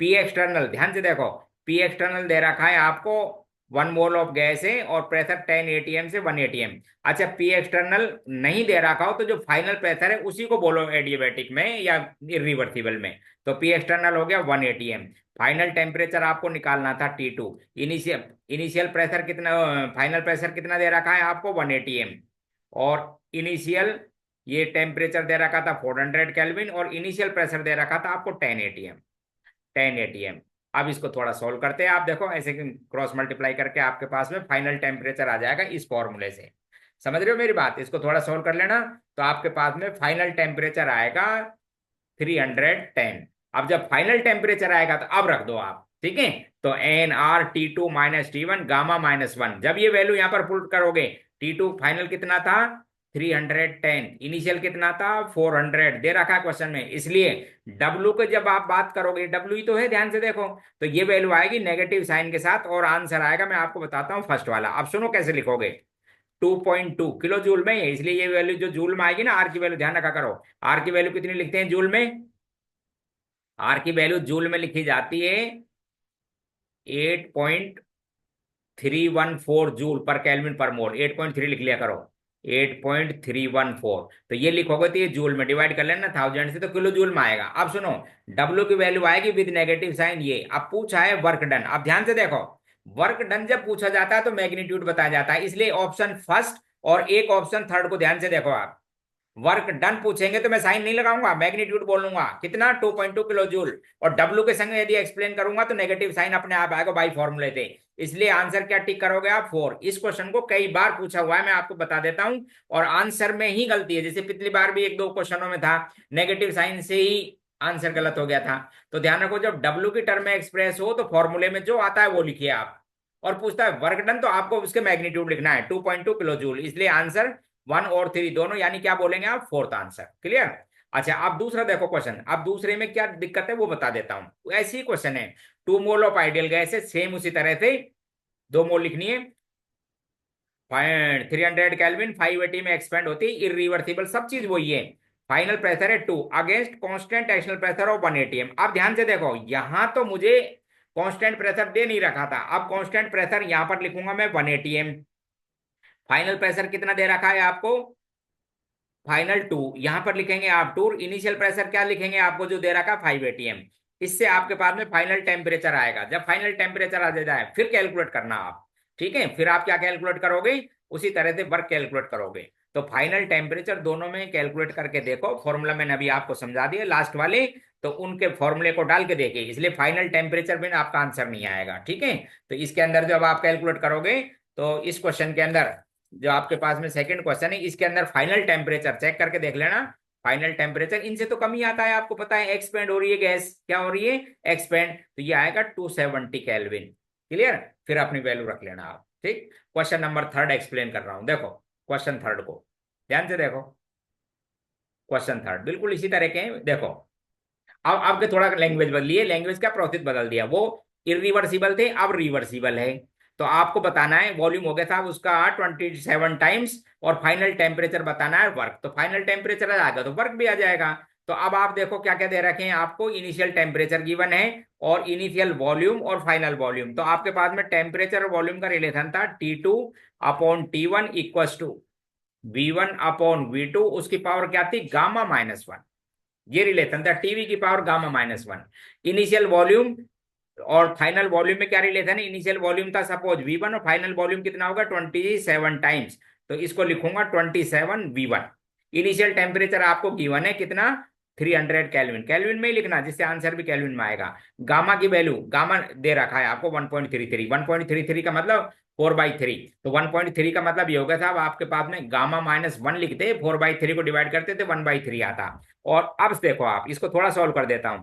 पी एक्सटर्नल, ध्यान से देखो, पी एक्सटर्नल दे रखा है आपको 1 मोल ऑफ गैस है, और प्रेशर 10 एटीएम से 1 एटीएम। अच्छा, पी एक्सटर्नल नहीं दे रखा हो तो जो फाइनल प्रेशर है उसी को बोलो एडियाबैटिक में या इरिवर्सिबल में। तो पी एक्सटर्नल हो गया 1 एटीएम। फाइनल टेम्परेचर आपको निकालना था T2। इनिशियल इनिशियल प्रेशर कितना, फाइनल प्रेशर कितना दे रखा है आपको? 1 एटीएम। और इनिशियल ये टेम्परेचर दे रखा था 400 केल्विन, और इनिशियल प्रेशर दे रखा था आपको 10 एटीएम। 10 एटीएम। अब इसको थोड़ा सोल्व करते हैं, आप देखो ऐसे क्रॉस मल्टीप्लाई करके आपके पास में फाइनल टेम्परेचर आ जाएगा इस फॉर्मूले से। समझ रहे हो मेरी बात? इसको थोड़ा सोल्व कर लेना, तो आपके पास में फाइनल टेम्परेचर आएगा 310। अब जब फाइनल टेम्परेचर आएगा तो अब रख दो आप, ठीक है। तो nRT2 - T1 गामा -1, जब ये वैल्यू यहाँ पर पुट करोगे, T2 फाइनल कितना था 310, इनिशियल कितना था 400 दे रखा है क्वेश्चन में, इसलिए W को जब आप बात करोगे, W ही तो है, ध्यान से देखो, तो ये वैल्यू आएगी नेगेटिव साइन के साथ, और आंसर आएगा, मैं आपको बताता हूँ फर्स्ट वाला। अब सुनो कैसे लिखोगे, 2.2 किलो जूल में है, इसलिए ये वैल्यू जो जूल में आएगी ना, आर की वैल्यू ध्यान रखा करो, आर की वैल्यू कितनी लिखते हैं जूल में, आर की वैल्यू जूल में लिखी जाती है 8.314 जूल पर केल्विन पर मोल, 8.3 लिख लिया करो, 8.314, तो ये लिखोगे तो ये जूल में डिवाइड कर लेना 1000 से, तो किलो जूल में आएगा। अब सुनो, डब्ल्यू की वैल्यू आएगी विद नेगेटिव साइन ये। अब पूछा है वर्क डन, अब ध्यान से देखो, वर्क डन जब पूछा जाता है तो मैग्नीट्यूड बताया जाता है, इसलिए ऑप्शन फर्स्ट और एक ऑप्शन थर्ड को ध्यान से देखो आप, वर्क डन पूछेंगे तो मैं साइन नहीं लगाऊंगा, मैग्नीट्यूड बोलूंगा कितना 2.2 किलो जूल, और डब्ल्यू के संग यदि एक्सप्लेन करूंगा तो नेगेटिव साइन अपने आप आएगा बाई फॉर्मूले से, इसलिए आंसर क्या टिक करोगे आप 4। इस क्वेश्चन को कई बार पूछा हुआ है, मैं आपको बता देता हूं, और आंसर में ही गलती है, जैसे पिछली बार भी एक दो क्वेश्चनों में था नेगेटिव साइन से ही आंसर गलत हो गया था। तो ध्यान रखो, जब डब्ल्यू की टर्म में एक्सप्रेस हो तो फॉर्मूले में जो आता है वो लिखिए आप, और पूछता है वर्क डन तो आपको उसके मैग्नीट्यूड लिखना है 2.2 किलो जूल, इसलिए आंसर 1 और 3 दोनों, यानी क्या बोलेंगे आप फोर्थ आंसर। क्लियर। अच्छा, अब दूसरा देखो क्वेश्चन, अब दूसरे में क्या दिक्कत है वो बता देता हूं, ऐसी ही क्वेश्चन है, 2 मोल ऑफ आइडियल गैस है, सेम उसी तरह से 2 मोल लिखनी है, 300 केल्विन 580 में एक्सपेंड होती है, इरिवर्सिबल, सब चीज वही है, फाइनल प्रेशर है 2 against constant external pressure of 180 M. अब ध्यान से देखो, यहां तो मुझे कांस्टेंट प्रेशर दे नहीं रखा था, अब कांस्टेंट प्रेशर यहां पर लिखूंगा मैं 180 एम, फाइनल प्रेशर कितना दे रखा है आपको, फाइनल 2, यहां पर लिखेंगे आप 2, इनिशियल प्रेशर क्या लिखेंगे आपको जो दे रखा 580 एम, इससे आपके पास में फाइनल टेम्परेचर आएगा, जब फाइनल टेम्परेचर आ जाए फिर कैलकुलेट करना आप, ठीक है, फिर आप क्या कैलकुलेट करोगे, उसी तरह से वर्क कैलकुलेट करोगे, तो फाइनल टेम्परेचर दोनों में कैलकुलेट करके देखो, फॉर्मूला मैंने अभी आपको समझा दिया लास्ट वाले, तो उनके फॉर्मूले को डाल के देखिए, इसलिए फाइनल टेम्परेचर में आपका आंसर नहीं आएगा, ठीक है। तो इसके अंदर जब आप कैलकुलेट करोगे, तो इस क्वेश्चन के अंदर जो आपके पास में सेकंड क्वेश्चन है, इसके अंदर फाइनल टेम्परेचर चेक करके देख लेना, फाइनल टेम्परेचर इनसे तो कम ही आता है, आपको पता है एक्सपेंड हो रही है गैस, क्या हो रही है एक्सपेंड, तो ये आएगा 270 केल्विन। क्लियर, फिर अपनी वैल्यू रख लेना आप, ठीक। क्वेश्चन नंबर थर्ड एक्सप्लेन कर रहा हूं, देखो क्वेश्चन थर्ड को ध्यान से देखो, क्वेश्चन थर्ड बिल्कुल इसी तरह के हैं, देखो अब आपके थोड़ा लैंग्वेज बदली है, लैंग्वेज का प्रोसेस बदल दिया, वो इरिवर्सिबल थे अब रिवर्सिबल है, तो आपको बताना है वॉल्यूम हो गया था उसका 27 टाइम्स, और फाइनल टेम्परेचर बताना है वर्क, तो फाइनल टेम्परेचर आ जाएगा तो वर्क भी आ जाएगा। तो अब आप देखो क्या क्या दे रखे हैं आपको, इनिशियल टेम्परेचर गिवन है, और इनिशियल वॉल्यूम और फाइनल वॉल्यूम, तो आपके पास में टेम्परेचर और वॉल्यूम का रिलेशन था T2/T1 इक्वल टू V1/V2, उसकी पावर क्या थी गामा-1, ये रिलेशन था, टीवी की पावर गामा-1। इनिशियल वॉल्यूम और फाइनल वॉल्यूम में क्या रिलेशन है, इनिशियल वॉल्यूम था सपोज V1 और फाइनल वॉल्यूम कितना होगा 27 टाइम्स, तो इसको लिखूंगा 27 V1। इनिशियल टेम्परेचर आपको गिवन है कितना 300 केल्विन, केल्विन में ही लिखना जिससे आंसर भी केल्विन में आएगा। गामा की वैल्यू, गामा दे रखा है आपको 1.33, 1.33 का मतलब 4/3, तो 1.3 का मतलब ये हो गया था, अब आपके पास में गामा-1 लिखते 4/3 को डिवाइड करते थे 1/3 आता। और अब देखो आप इसको थोड़ा सॉल्व कर देता हूं,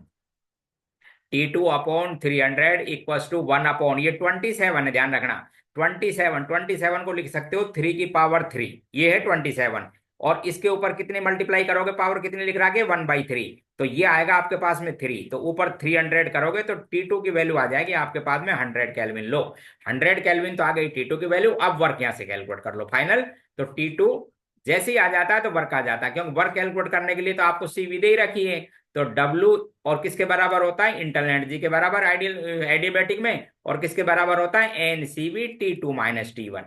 T2/300 इक्वल टू 1 ये 27 है, ध्यान रखना 27 को लिख सकते हो 3 की पावर 3, ये है 27, और इसके ऊपर कितने मल्टीप्लाई करोगे, पावर कितनी लिख रहा है 1/3, तो ये आएगा आपके पास में 3, तो ऊपर 300 करोगे तो T2 की वैल्यू आ जाएगी आपके पास में 100 केल्विन, लो 100 केल्विन तो आ गई T2 की वैल्यू। अब वर्क यहां से कैलकुलेट कर लो फाइनल, तो T2 जैसे ही आ जाता है तो वर्क आ जाता है, क्योंकि वर्क कैलकुलेट करने के लिए तो आपको CV दे ही रखी है, तो W और किसके बराबर होता है इंटरनल एनर्जी के बराबर आइडियल एडियाबैटिक में, और किसके बराबर होता है NCV/T2 - T1।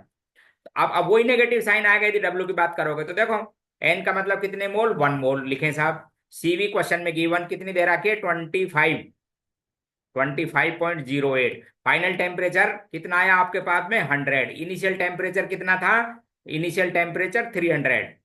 अब वही नेगेटिव साइन आएगा यदि W की बात करोगे, तो देखो N का मतलब कितने मोल 1 मोल लिखें साहब, CV क्वेश्चन में गिवन कितनी दे रखी है 25.08, फाइनल टेम्परेचर कितना आया आपके पास में 100, इनिशियल टेम्परेचर कितना था, इनिशियल टेम्परेचर 300,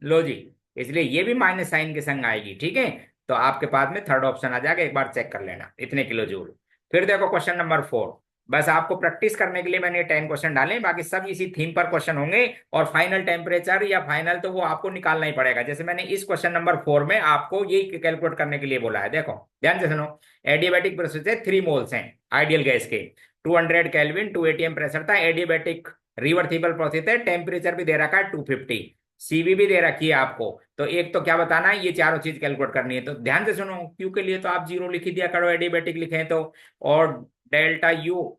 लो जी, इसलिए ये भी माइनस साइन के संग आएगी, ठीक है। तो आपके पास में थर्ड ऑप्शन आ जाएगा, एक बार चेक कर लेना इतने किलो जूल। फिर देखो क्वेश्चन नंबर 4, बस आपको प्रैक्टिस करने के लिए मैंने 10 क्वेश्चन डाले हैं, बाकी सब इसी थीम पर क्वेश्चन होंगे। और फाइनल टेम्परेचर या फाइनल तो वो आपको निकालना ही पड़ेगा। जैसे मैंने इस क्वेश्चन नंबर 4 में आपको यही कैलकुलेट करने के लिए बोला है। देखो ध्यान से सुनो। एडियाबैटिक प्रेशर से 3 मोल्स हैं आइडियल गैस के, 200 केल्विन 2 atm प्रेशर था। एडियाबैटिक रिवर्सिबल प्रोसेस है, टेम्परेचर भी दे रखा है 250, सीवी भी दे रखी है आपको। तो एक तो क्या बताना है, ये चारों चीज कैलकुलेट करनी है। तो ध्यान से सुनो, क्यू के लिए तो आप 0 लिख ही दिया करो, एडियाबैटिक लिखे तो। और डेल्टा यू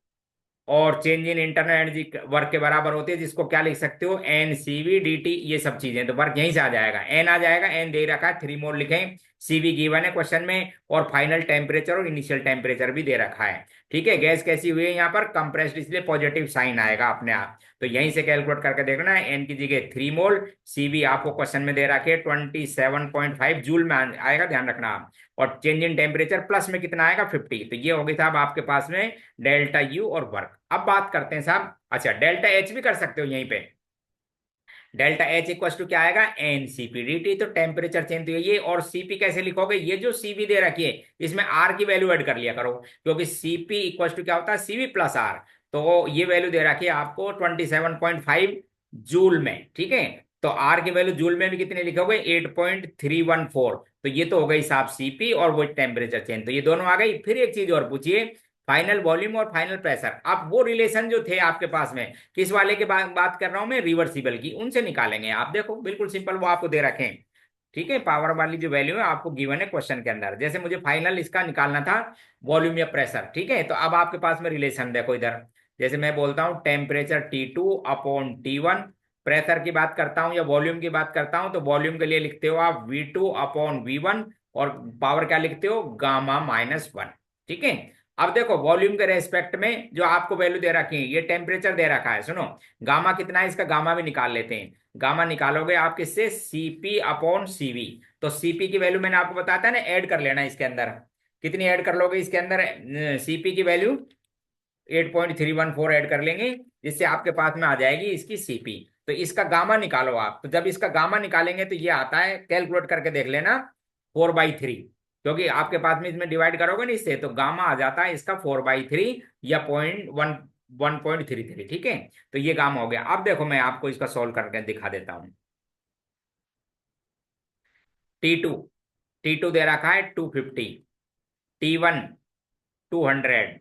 और change in internal energy work के बराबर होती है, जिसको क्या लिख सकते हो, एन सीवी डी टी, ये सब चीजें। तो वर्क यहीं से आ जाएगा, एन आ जाएगा, एन दे रखा है 3 मोल लिखें, सीवी गिवन है क्वेश्चन में, और फाइनल टेम्परेचर और इनिशियल टेम्परेचर भी दे रखा है। ठीक है, गैस कैसी हुई है यहाँ पर, कंप्रेस्ड, इसलिए पॉजिटिव साइन आएगा अपने आप। तो यहीं से कैलकुलेट करके देखना है, एन की जगह 3 मोल, सीवी आपको क्वेश्चन में दे रखे 27.5 जूल में आएगा, ध्यान रखना आप। और चेंज इन टेम्परेचर प्लस में कितना आएगा, 50। तो ये हो गई साहब आपके पास में डेल्टा यू और वर्क। अब बात करते हैं साहब, अच्छा डेल्टा एच भी कर सकते हो यहीं पे। डेल्टा एच इक्वल टू क्या आएगा, एन सीपी डी टी। तो टेम्परेचर चेंज तो ये, और सीपी कैसे लिखोगे, ये जो सीपी दे रखी है इसमें आर की वैल्यू ऐड कर लिया करो, क्योंकि सीपी इक्वल टू क्या होता है, सीवी प्लस आर। तो ये वैल्यू दे रखी है आपको 27.5 जूल में। ठीक है, तो आर की वैल्यू जूल में भी कितने लिखोगे, 8.314। तो ये तो हो गई साहब सीपी और वो टेम्परेचर चेंज, तो ये दोनों आ गई। फिर एक चीज और पूछिए, फाइनल वॉल्यूम और फाइनल प्रेशर। अब वो रिलेशन जो थे आपके पास में, किस वाले के बात कर रहा हूं मैं, रिवर्सिबल की, उनसे निकालेंगे आप। देखो बिल्कुल सिंपल, वो आपको दे रखे हैं। ठीक है, पावर वाली जो वैल्यू है आपको गिवन है क्वेश्चन के अंदर। जैसे मुझे फाइनल इसका निकालना था, वॉल्यूम या प्रेशर। ठीक है, तो अब आपके पास में रिलेशन देखो इधर, जैसे मैं बोलता हूँ temperature T2 upon T1, pressure की बात करता हूँ या वॉल्यूम की बात करता हूँ, तो वॉल्यूम के लिए लिखते हो आप V2 अपॉन V1, और पावर क्या लिखते हो, गामा माइनस 1। ठीक है, अब देखो वॉल्यूम के रेस्पेक्ट में जो आपको वैल्यू दे रखी है, ये टेम्परेचर दे रखा है, सुनो गामा कितना है, इसका गामा भी निकाल लेते हैं। गामा निकालोगे आप किससे, सीपी अपॉन सीवी। तो सीपी की वैल्यू मैंने आपको बताया था ना, ऐड कर लेना इसके अंदर। कितनी ऐड कर लोगे इसके अंदर, सीपी की वैल्यू 8.314 ऐड कर लेंगे, जिससे आपके पास में आ जाएगी इसकी सीपी। तो इसका गामा निकालो आप। तो जब इसका गामा निकालेंगे तो ये आता है, कैलकुलेट करके देख लेना, 4/3। क्योंकि आपके पास में इसमें डिवाइड करोगे ना इससे, तो गामा आ जाता है इसका 4/3 या 1.33। ठीक है, तो ये गामा हो गया। अब देखो मैं आपको इसका सोल्व करके दिखा देता हूँ। T2, T2 दे रखा है 250, T1 200,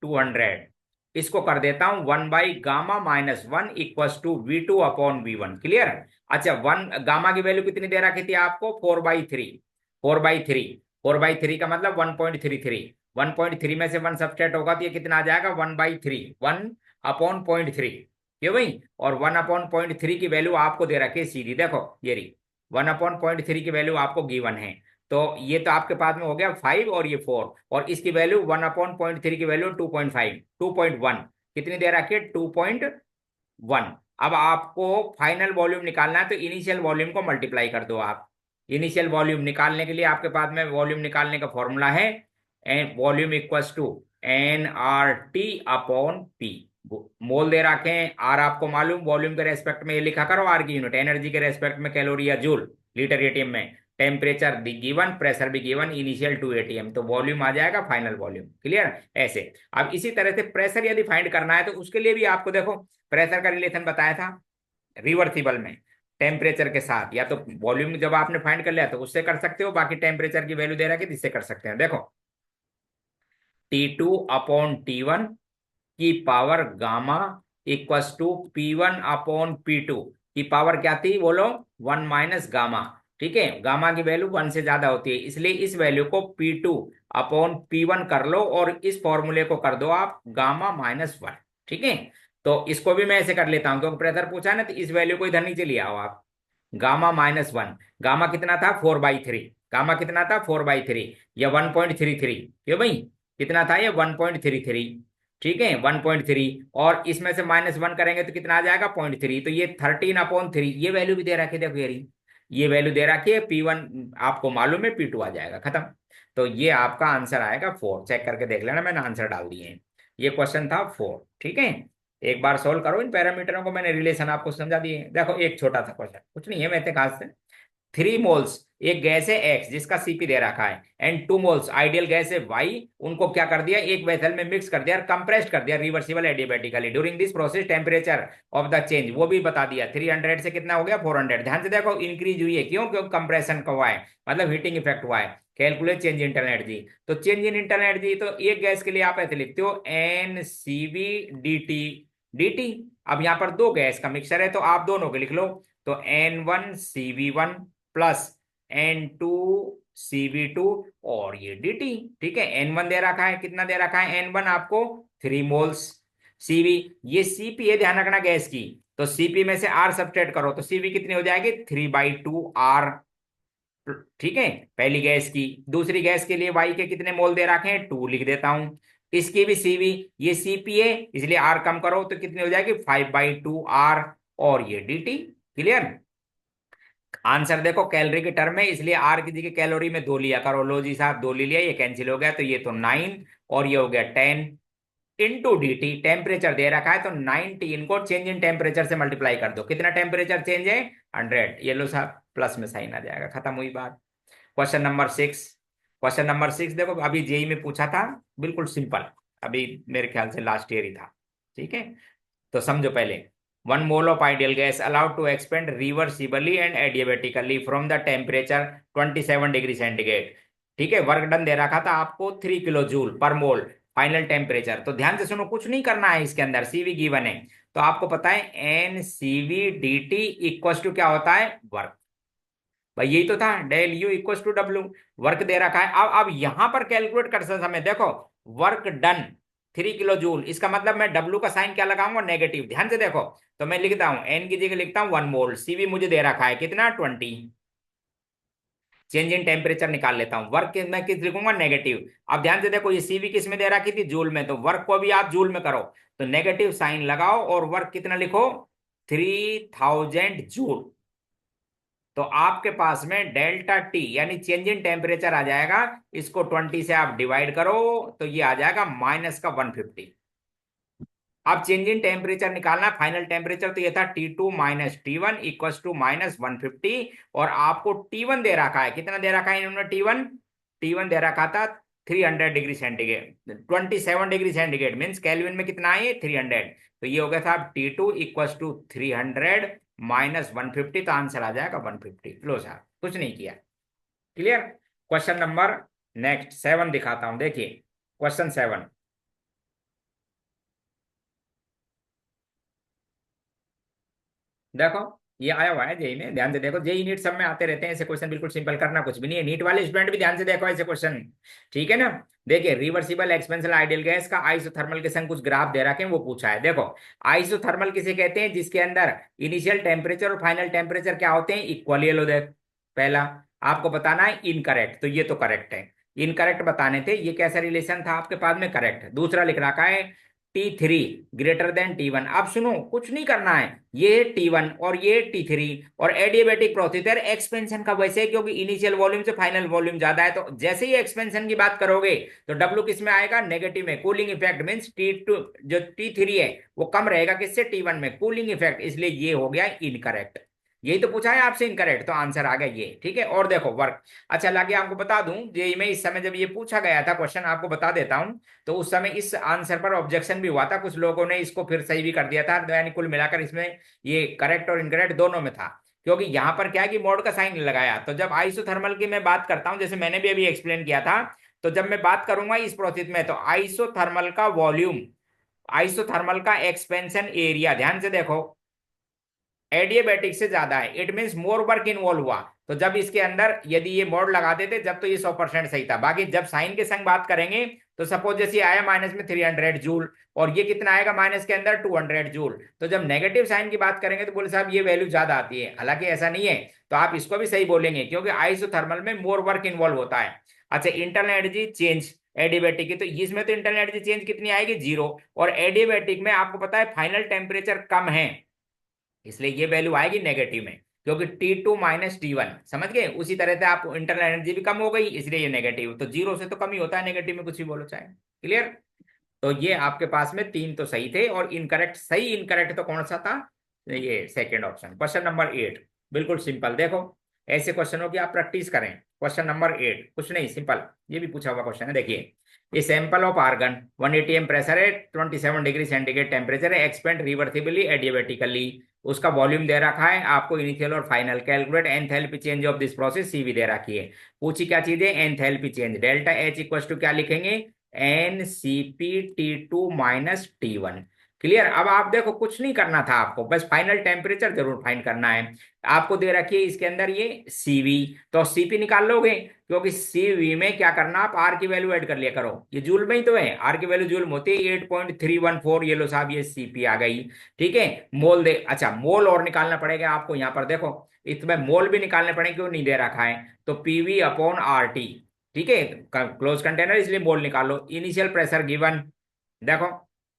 200। इसको कर देता हूं 1/गामा-1 equal to V2 upon V1। Clear. अच्छा, वन गामा की वैल्यू कितनी दे रखी थी आपको, 4/3। 4/3, 4/3 का मतलब 1.33। 1.3 में से 1 सब्सट्रैक्ट होगा तो ये कितना आ जाएगा, 1/3, 1/0.3। क्यों भाई, और 1/0.3 की वैल्यू आपको दे रखी है सीधी, देखो ये रही 1/0.3 की वैल्यू आपको गिवन है। तो ये तो आपके पास में हो गया 5 और ये 4, और इसकी वैल्यू 1/0.3 की वैल्यू 2.5, 2.1, कितनी दे रखी है, 2.1। अब आपको फाइनल वॉल्यूम निकालना है, तो इनिशियल वॉल्यूम को मल्टीप्लाई कर दो आप। इनिशियल वॉल्यूम निकालने के लिए आपके पास में वॉल्यूम निकालने का फॉर्मूला है, volume equals to nRT upon P. Mole दे रखे हैं, आर आपको मालूम, वॉल्यूम के रेस्पेक्ट में ये लिखा करो आर की यूनिट, एनर्जी के रेस्पेक्ट में कैलोरी या जूल, लीटर एटीएम में, टेम्परेचर भी गिवन, प्रेशर भी गिवन, इनिशियल 2 atm, तो वॉल्यूम आ जाएगा फाइनल वॉल्यूम। क्लियर, ऐसे। अब इसी तरह से प्रेशर यदि फाइंड करना है, तो उसके लिए भी आपको देखो प्रेशर का रिलेशन बताया था रिवर्सिबल में, टेम्परेचर के साथ। या तो वॉल्यूम जब आपने फाइंड कर लिया तो उससे कर सकते हो, बाकी टेम्परेचर की वैल्यू दे रखी है इससे कर सकते हैं। देखो T2 अपॉन T1 की power gamma equals to P1 upon P2 की पावर क्या थी बोलो, 1 - गामा। ठीक है, गामा की वैल्यू 1 से ज्यादा होती है, इसलिए इस वैल्यू को P2 अपॉन P1 कर लो, और इस फॉर्मूले को कर दो आप गामा-1। ठीक है, तो इसको भी मैं ऐसे कर लेता हूं, क्योंकि प्रेशर पूछा है ना, तो इस वैल्यू को इधर नीचे ले आओ आप, गामा-1। गामा कितना था, 4/3। गामा कितना था, 4/3 या 1.33। क्यों भाई, कितना था ये, 1.33। ठीक है, 1.3, और इसमें से -1 करेंगे तो कितना आ जाएगा, 0.3। तो ये 13/3, ये वैल्यू भी दे रखी है, देखो ये वैल्यू दे रखी है, P1 आपको मालूम है, P2 आ जाएगा, खत्म। तो ये आपका आंसर आएगा 4। चेक करके देख लेना, मैंने आंसर डाल दिए हैं। ये क्वेश्चन था 4। ठीक है, एक बार सोल्व करो इन पैरामीटरों को, मैंने रिलेशन आपको समझा दिए। देखो एक छोटा सा क्वेश्चन, कुछ नहीं है मैं इतने खास से, 3 मोल्स एक गैस है एक्स जिसका सीपी दे रखा है, एंड 2 मोल्स आइडियल गैस है वाई, उनको क्या कर दिया, एक वेसल में मिक्स कर दिया और कंप्रेस्ड कर दिया reversible adiabatically. During this process temperature of the change वो भी बता दिया, 300 से कितना हो गया 400। ध्यान से देखो इंक्रीज हुई है, क्यों, क्योंकि कंप्रेशन का हुआ है, मतलब हीटिंग इफेक्ट हुआ है। Calculate change in internal energy, तो चेंज इन इंटरनल एनर्जी तो एक गैस के लिए आप ऐसे लिखते हो N C V D T D T. अब यहाँ पर दो गैस का मिक्सचर है तो आप दोनों के लिख लो, तो N1 CV1 plus N2 CV2 और ये dt। ठीक है, N1 दे रखा है, कितना दे रखा है N1 आपको 3 मोल्स। Cv ये Cp है, ध्यान रखना गैस की, तो Cp में से R सब्ट्रैक्ट करो तो Cv कितनी हो जाएगी 3/2 R। ठीक है, पहली गैस की। दूसरी गैस के लिए वाई के कितने मोल दे रखे हैं 2 लिख देता हूं। इसकी भी सीवी, ये सीपी है इसलिए आर कम करो तो कितनी हो जाएगी 5/2 R, और ये डी टी। क्लियर। आंसर देखो कैलोरी के टर्म में, इसलिए आर की जगह कैलोरी में 2 लिया करो। लो जी साहब 2 ले लिया, ये कैंसिल हो गया, तो ये तो 9 और ये हो गया 10 इंटू डी टी। टेम्परेचर दे रखा है तो 19 को चेंज इन टेम्परेचर से मल्टीप्लाई कर दो, कितना टेम्परेचर चेंज है 100। ये लो साहब प्लस में साइन आ जाएगा, खत्म हुई बात। Question number 6। क्वेश्चन नंबर 6 देखो अभी जेई में पूछा था, बिल्कुल सिंपल, अभी मेरे ख्याल से लास्ट ईयर ही था। ठीक है, तो समझो पहले, 1 mole of ideal gas allowed to expand reversibly and adiabatically from the temperature 27 degree centigrade. ठीक है, वर्क डन दे रखा था आपको 3 किलो जूल पर मोल, फाइनल टेम्परेचर। तो ध्यान से सुनो, कुछ नहीं करना है इसके अंदर, सीवी गिवन है तो आपको पता है N C V D T equal to क्या होता है वर्क। भाई यही तो था, del U equal to W. Work दे रखा है, अब यहां पर कैलकुलेट करते समय देखो वर्क डन 3 किलो जूल, इसका मतलब मैं डब्ल्यू का साइन क्या लगाऊंगा नेगेटिव। ध्यान से देखो, तो मैं लिखता हूं एन की जगह लिखता हूं 1 मोल, सीवी मुझे दे रखा है कितना 20। चेंज इन टेम्परेचर निकाल लेता हूं, वर्क मैं किस लिखूंगा नेगेटिव। अब ध्यान से देखो ये सीवी किस में दे रखी थी जूल में, तो वर्क को भी आप जूल में करो, तो नेगेटिव साइन लगाओ और वर्क कितना लिखो 3000 जूल। तो आपके पास में डेल्टा टी यानी चेंज इन टेम्परेचर आ जाएगा, इसको 20 से आप डिवाइड करो तो ये आ जाएगा माइनस का 150। अब चेंज इन टेम्परेचर निकालना, फाइनल टेम्परेचर तो ये था T2 minus T1 equal to minus 150, और आपको T1 दे रखा है, कितना दे रखा है इन्होंने T1, T1 दे रखा था 300 degree centigrade, 27 degree centigrade means kelvin में कितना है 300। तो ये हो गया था T2 इक्वल टू 300 माइनस 150, तो आंसर आ जाएगा 150। लो साहब कुछ नहीं किया। क्लियर। क्वेश्चन नंबर नेक्स्ट 7 दिखाता हूं, देखिए क्वेश्चन 7। देखो ये आया हुआ है जेई में, ध्यान से देखो, जेई नीट सब में आते रहते हैं ऐसे क्वेश्चन, बिल्कुल सिंपल, करना कुछ भी नहीं है। नीट वाले स्टूडेंट भी ध्यान से देखो ऐसे क्वेश्चन। ठीक है ना। देखिए रिवर्सिबल एक्सपेंशन आइडियल गैस का आइसोथर्मल के संग कुछ ग्राफ दे रखे हैं, वो पूछा है। देखो आइसोथर्मल किसे कहते हैं, जिसके अंदर इनिशियल टेम्परेचर और फाइनल टेम्परेचर क्या होते हैं इक्वल। ये लो देख, पहला आपको बताना है इनकरेक्ट, तो ये तो करेक्ट है। इनकरेक्ट बताने थे, ये कैसा रिलेशन था आपके पास में, करेक्ट। दूसरा लिख रखा है T3 ग्रेटर देन T1। अब सुनो कुछ नहीं करना है, ये T1 और ये T3 और एडियाबेटिक प्रोसेस एक्सपेंशन का वैसे है, क्योंकि इनिशियल वॉल्यूम से फाइनल वॉल्यूम ज्यादा है, तो जैसे ही एक्सपेंशन की बात करोगे तो W किस में आएगा नेगेटिव में। कूलिंग इफेक्ट मींस T2 जो T3 है वो कम रहेगा किससे T1 में, कूलिंग इफेक्ट, इसलिए ये हो गया इनकरेक्ट। यही तो पूछा है आपसे इनकरेक्ट, तो आंसर आ गया ये। ठीक है, और देखो वर्क, अच्छा लगे आपको बता दूं, जेई में इस समय जब ये पूछा गया था क्वेश्चन, आपको बता देता हूं, तो उस समय इस आंसर पर ऑब्जेक्शन भी हुआ था, कुछ लोगों ने इसको फिर सही भी कर दिया था, यानी कुल मिलाकर इसमें ये करेक्ट और इनकरेक्ट दोनों में था। क्योंकि यहां पर क्या है कि मोड का साइन लगाया, तो जब आइसोथर्मल की मैं बात करता हूं, जैसे मैंने भी अभी एक्सप्लेन किया था, तो जब मैं बात करूंगा इस प्रोसेस में, तो आइसोथर्मल का वॉल्यूम, आइसोथर्मल का एक्सपेंशन एरिया, ध्यान से देखो एडियाबैटिक से ज्यादा है, it means more work involve हुआ। तो जब इसके अंदर यदि ये मोड लगा देते जब, तो ये 100% सही था। बाकी जब साइन के संग बात करेंगे, तो सपोज जैसे आया माइनस में 300 जूल, और ये कितना आएगा माइनस के अंदर 200 जूल, तो जब नेगेटिव साइन की बात करेंगे तो बोले साहब ये वैल्यू ज्यादा आती है, हालांकि ऐसा नहीं है। तो आप इसको भी सही बोलेंगे, क्योंकि आइसोथर्मल में मोर वर्क इन्वॉल्व होता है। अच्छा इंटरनल एनर्जी चेंज एडियाबैटिक की, तो इसमें तो इंटरनल एनर्जी चेंज कितनी आएगी 0, और एडियाबैटिक में आपको पता है फाइनल टेम्परेचर कम है, इसलिए ये वैल्यू आएगी नेगेटिव में, क्योंकि T2 माइनस T1, समझ गए। उसी तरह से आप इंटरनल एनर्जी भी कम हो गई, इसलिए ये नेगेटिव, तो 0 से तो कम ही होता है नेगेटिव में, कुछ भी बोलो चाहे। क्लियर। तो ये आपके पास में 3 तो सही थे, और इनकरेक्ट, सही इनकरेक्ट तो कौन सा था, ये सेकेंड ऑप्शन। क्वेश्चन नंबर 8 बिल्कुल सिंपल, देखो ऐसे क्वेश्चनों की आप प्रैक्टिस करें। क्वेश्चन नंबर 8, कुछ नहीं, सिंपल, ये भी पूछा हुआ क्वेश्चन है, देखिए। ये sample of argon 180 M pressure है, 27 डिग्री सेंटीग्रेड टेम्परेचर है, एक्सपेंड रिवर्सिबली एडियाबेटिकली। उसका वॉल्यूम दे रखा है आपको, इनिशियल और final. Calculate enthalpy change of this process, CV दे रखी है। पूछी क्या चीज है, enthalpy change. Delta H equal to क्या लिखेंगे, NCP T2 - T1। क्लियर। अब आप देखो, कुछ नहीं करना था आपको, बस फाइनल टेम्परेचर जरूर फाइंड करना है। आपको दे रखी है इसके अंदर ये सीवी, तो सीपी निकाल लोगे, क्योंकि सीवी में क्या करना, आप आर की वैल्यू ऐड कर लिया करो। ये जूल में ही तो है, आर की वैल्यू जूल में होती है 8.314। ये लो साहब, ये सीपी आ गई। ठीक है। मोल दे, अच्छा मोल और निकालना पड़ेगा आपको, यहाँ पर देखो इसमें मोल भी निकालने पड़ेंगे, क्यों नहीं दे रखा है। तो पीवी अपॉन आर टी। ठीक है, क्लोज कंटेनर, इसलिए मोल निकालो। इनिशियल प्रेशर गिवन, देखो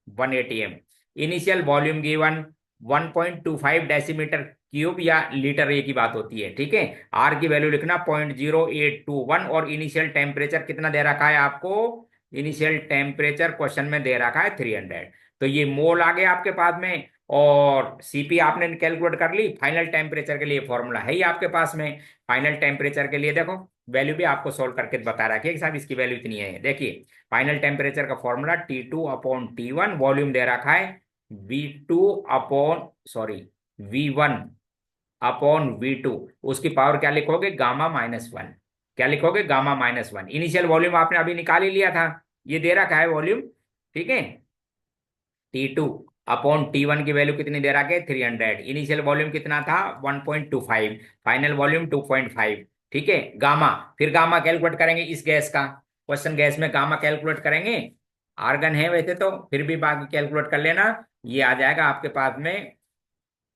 180 M. Initial volume given 1.25 decimetre cube या लीटर, ये की बात होती है। ठीक है। आर की वैल्यू लिखना 0.0821, और इनिशियल टेम्परेचर कितना दे रखा है आपको, इनिशियल टेम्परेचर क्वेश्चन में दे रखा है 300। तो ये मोल आ गया आपके पास में, और सीपी आपने कैलकुलेट कर ली। फाइनल टेम्परेचर के लिए फॉर्मूला है ही आपके पास में। फाइनल टेम्परेचर के लिए देखो, वैल्यू भी आपको सोल्व करके बता रखी है कि साहब इसकी वैल्यू इतनी है। देखिए फाइनल टेम्परेचर का फॉर्मूला T2/T1, वॉल्यूम दे रखा है V1/V2। उसकी पावर क्या लिखोगे, गामा -1। क्या लिखोगे, गामा-1। इनिशियल वॉल्यूम आपने अभी निकाल ही लिया था, ये दे रखा है वॉल्यूम। ठीक है। T2/T1 की वैल्यू कितनी दे रखा है, 300। इनिशियल वॉल्यूम कितना था, 1.25। Final volume 2.5। ठीक है। गामा, फिर गामा कैलकुलेट करेंगे इस गैस का। क्वेश्चन गैस में गामा कैलकुलेट करेंगे। आर्गन है वैसे तो, फिर भी बाकी कैलकुलेट कर लेना। ये आ जाएगा आपके पास में,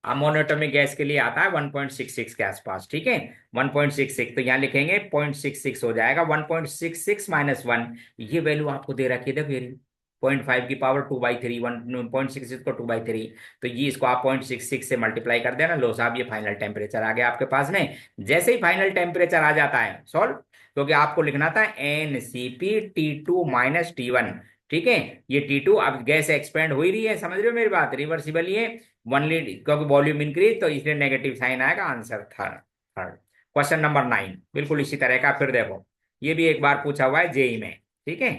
अमोनियोटॉमिक गैस के लिए आता है 1.66 के आसपास। ठीक है। 1.66, तो यहाँ लिखेंगे 0.66 हो जाएगा। 1.66 - 1, ये वैल्यू आपको दे रखी है, देखो ये 0.5 की पावर 2/3, 1.66 को 2/3। तो ये इसको आप 0.66 से मल्टीप्लाई कर देना। लो साहब, ये फाइनल टेम्परेचर आ गया आपके पास में। जैसे ही फाइनल टेम्परेचर आ जाता है सॉल्व, क्योंकि आपको लिखना था NCP T2 - T1। ठीक है। ये T2, अब गैस एक्सपेंड हो ही रही है, समझ रहे हो मेरी बात, रिवर्सिबल ही है। 1 लीटर, क्योंकि वॉल्यूम इंक्रीज, तो इसलिए नेगेटिव साइन आएगा। Answer third. Third. Question number 9 बिल्कुल इसी तरह का, फिर देखो ये भी एक बार पूछा हुआ है जेई में। ठीक है।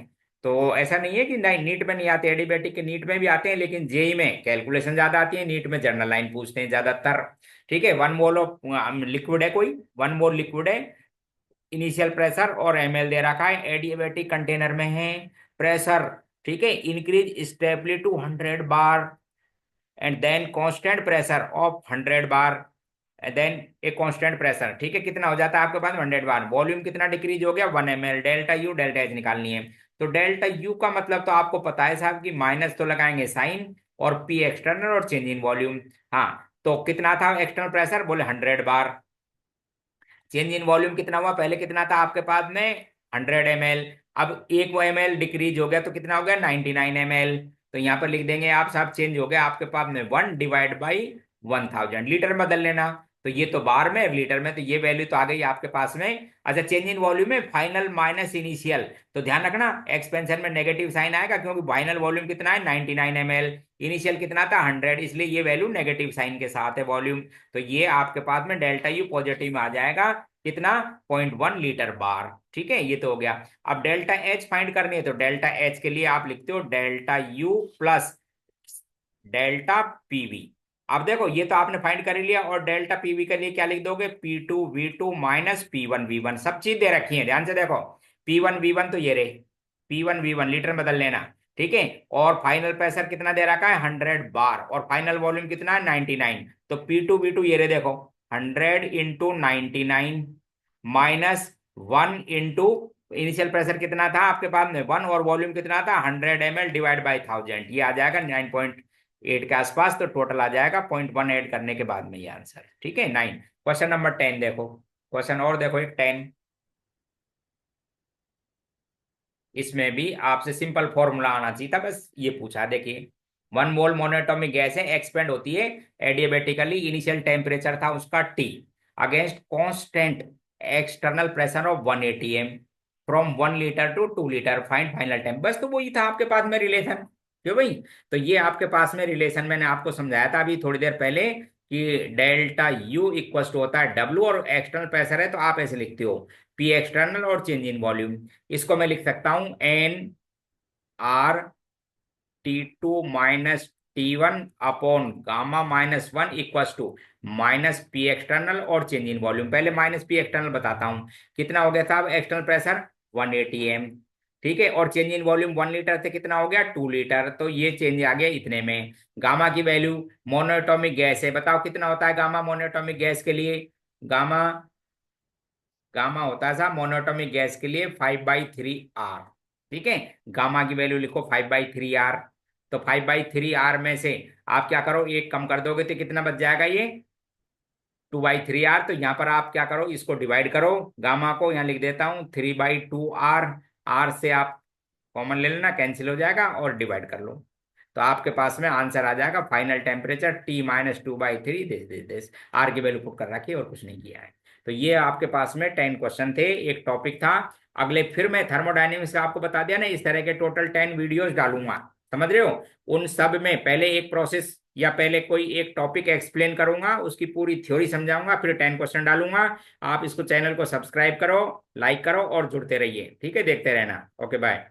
तो ऐसा नहीं है कि नहीं, नीट में नहीं आते, एडिबेटिक के नीट में भी आते हैं, लेकिन जेई में कैलकुलेशन ज्यादा आती है, नीट में जनरल लाइन पूछते हैं ज्यादातर। ठीक है। 1 मोल ऑफ लिक्विड है, कोई 1 मोल लिक्विड है। इनिशियल प्रेशर और एमएल दे रखा है, एडियाबेटिक कंटेनर में है। प्रेशर, ठीक है, increase stably to 100 bar, and then constant pressure of 100 bar, then a constant pressure. ठीक है, कितना हो जाता है आपके पास 100 बार। वॉल्यूम कितना डिक्रीज हो गया, 1 ml। Delta U delta H निकालनी है। तो डेल्टा यू का मतलब तो आपको पता है साहब, कि माइनस तो लगाएंगे साइन, और पी एक्सटर्नल, और चेंज इन वॉल्यूम। हाँ, तो कितना था एक्सटर्नल प्रेशर, बोले 100 बार। चेंज इन वॉल्यूम कितना हुआ, पहले कितना था आपके पास में, 100 ml। अब एक वो ml डिक्रीज हो गया, तो कितना हो गया, 99 ml। तो यहाँ पर लिख देंगे आप साहब, चेंज हो गया आपके पास में 1/1000। लीटर में बदल लेना, तो ये तो बार में, लीटर में, तो ये वैल्यू तो आ गई आपके पास में। अच्छा, चेंज इन वॉल्यूम में फाइनल माइनस इनिशियल, तो ध्यान रखना एक्सपेंशन में नेगेटिव साइन आएगा, क्योंकि फाइनल वॉल्यूम कितना है, 99 ml। इनिशियल कितना था, 100, इसलिए ये वैल्यू नेगेटिव साइन के साथ है वॉल्यूम। तो ये आपके पास में डेल्टा यू पॉजिटिव में आ जाएगा, कितना, 0.1 लीटर बार। ठीक है, ये तो हो गया। अब डेल्टा एच फाइंड करनी है, तो डेल्टा एच के लिए आप लिखते हो delta U plus delta PV. अब देखो ये तो आपने फाइंड कर ही लिया, और डेल्टा पीवी के लिए क्या लिख दोगे, P2V2 - P1V1। सब चीज दे रखी है, ध्यान से देखो। P1V1 तो ये रहे, P1V1 लीटर में बदल लेना। ठीक है। और फाइनल प्रेशर कितना दे रखा है, 100 बार, और फाइनल वॉल्यूम कितना है, 99। तो P2V2 ये रहे, देखो 100 × 99 -1 इनिशियल प्रेशर कितना था आपके पास में 1, और वॉल्यूम कितना था, 100 ml डिवाइड बाई 1000। ये आ जाएगा 9.8 के आसपास। तो टोटल आ जाएगा 0.1 ऐड करने के बाद में ये आंसर। ठीक है, 9। क्वेश्चन नंबर 10 देखो, क्वेश्चन और देखो, एक 10। इसमें भी आपसे सिंपल फॉर्मूला आना चाहिए था, बस ये पूछा। देखिए 1 मोल मोनोएटॉमिक गैस है, एक्सपेंड होती है एडियाबेटिकली। इनिशियल टेम्परेचर था उसका T, against constant external pressure of 180 m, from 1 litre to 2 litre, find final temp. बस तो वही था आपके पास में रिलेशन, क्यों भाई। तो ये आपके पास में रिलेशन मैंने आपको समझाया था अभी थोड़ी देर पहले, कि डेल्टा यू इक्वल टू होता है डब्ल्यू, और एक्सटर्नल प्रेशर है तो आप ऐसे लिखते हो पी एक्सटर्नल और चेंज इन वॉल्यूम। इसको मैं लिख सकता हूं N R T2 minus T1 upon gamma minus one equal to minus P external और चेंज इन वॉल्यूम। पहले माइनस पी एक्सटर्नल बताता हूं कितना हो गया था। अब एक्सटर्नल प्रेशर 180 एम, ठीक है, और चेंज इन वॉल्यूम 1 लीटर से कितना हो गया 2 लीटर, तो ये चेंज आ गया इतने में। गामा की वैल्यू, मोनोएटॉमिक गैस है, बताओ कितना होता है गामा मोनोएटॉमिक गैस के लिए। गामा गामा होता था मोनोएटॉमिक गैस के लिए 5/3 R। ठीक है, गामा की वैल्यू लिखो 5/3 R। तो 5/3 R में से आप क्या करो, एक कम कर दोगे तो कितना बच जाएगा, ये 2/3 R। तो यहाँ पर आप क्या करो, इसको डिवाइड करो, गामा को यहाँ लिख देता हूँ 3/2 R। R से आप कॉमन ले लेना, कैंसिल हो जाएगा, और डिवाइड कर लो। तो आपके पास में आंसर आ जाएगा final temperature T-2/3 this. R की वैल्यू पुट कर रखी है और कुछ नहीं किया है। तो ये आपके पास में 10 क्वेश्चन थे, एक टॉपिक था। अगले फिर मैं थर्मोडायनेमिक्स का आपको बता दिया ना, इस तरह के टोटल 10 वीडियोस डालूंगा, समझ रहे हो। उन सब में पहले एक प्रोसेस या पहले कोई एक टॉपिक एक्सप्लेन करूंगा, उसकी पूरी थ्योरी समझाऊंगा, फिर 10 क्वेश्चन डालूंगा। आप इसको चैनल को सब्सक्राइब करो, लाइक करो और जुड़ते रहिए, ठीक है, देखते रहना। Okay bye.